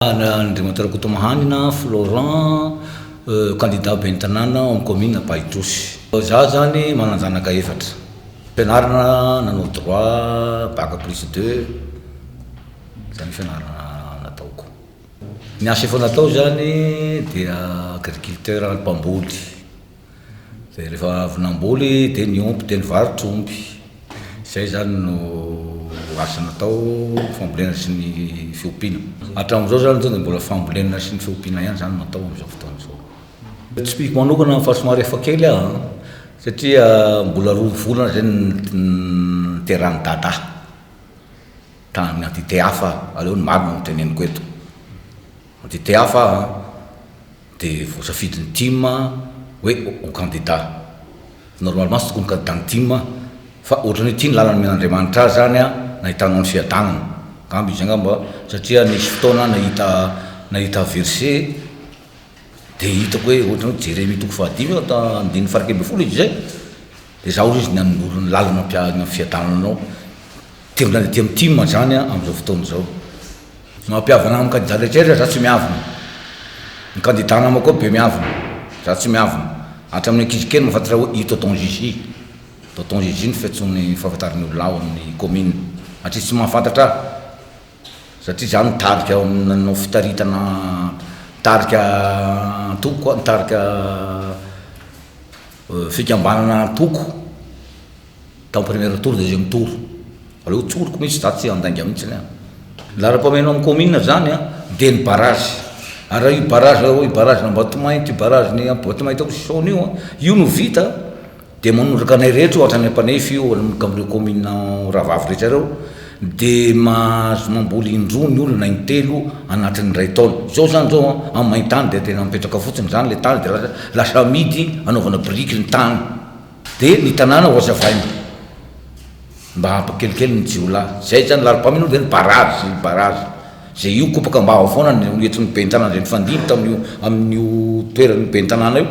Andriamantarako Tomahanina, Florent, candidat ben'ny tanàna amin'ny commune Pahitrosy. Za zany mananjanaka efatra. Fianarana nanao droit, bac plus 2, zany fianarana nataoko. Ny asa efa natao zany dia agriculteur mpamboly. Dia rehefa avy namboly dia niompy dia nivarotra ompy. Zay zany no asa natao fambolena sy ny fiompiana. Hatramin'izao zany dia mbola fambolena sy ny fiompiana ihany zany natao amin'izao fotoana izao. Tsy piko manokana fa somary efa kely aho satria mbola 2 volana zay niterahany dada tany antité hafa aleo ny marina no teneniko eto. Antité hafa dia voasafidin'ny team hoe ho candidat. Normalement tsy tokony candidat ny team fa ohatrany tia ny lalany men'Andriamanitra azy zany nahitanao ny fiadanana. Kamby izy angamba satria nisy fotoana nahita verset dia hitako hoe ohatrany hoe Jérémie 5:5 andiny faraka amby folo izy zay dia zaho izy nanoro ny lalana ny fiadananao tia amin'ny team zany amin'izao fotoana izao. Mampiavana amin'ny candidat rehetra za tsy miavona. Ny candidat namako koa be miavona, za tsy miavona. Hatramin'ny ankizy kely mahafantatra hoe i tonton Gigi. Tonton Gigi ny fiantsoany fahafantarany olona ao amin'ny commune. Satria tsy mahafantatra satria za nitarika nanao fitaritana tarika toko, nitarika fikambanana toko tamin'ny premier tour, deuxième tour. Aleo tsoriko mihitsy za tsy andainga mihitsy. Lara-pameno amin'ny commune zany dia ny barrage. Ary io barrage n'Ambatomaiky, barrage ny Ambatomaiky io io no vita dia manoraka anay rehetra ohatra ny ampanefy io amin'ireo commune Rahavavy rehetra ireo dia mahazo mamboly indroa ny olona in-telo anatin'ny ray taona. Zao zany zao amin'ny main-tany dia tena mipetraka fotsiny zany le tany dia lasa amidy anaovana biriky ny tany. Dia ny tanàna ho azavaina mba hampakelikely ny jiolahy. Zay zany lara-pameno dia ny barrage. Zay io kopaka mba ao foana ny entin'ny ben'ny tanàna izay nifandimby tamin'io amin'ny toeran'ny ben'ny tanàna io.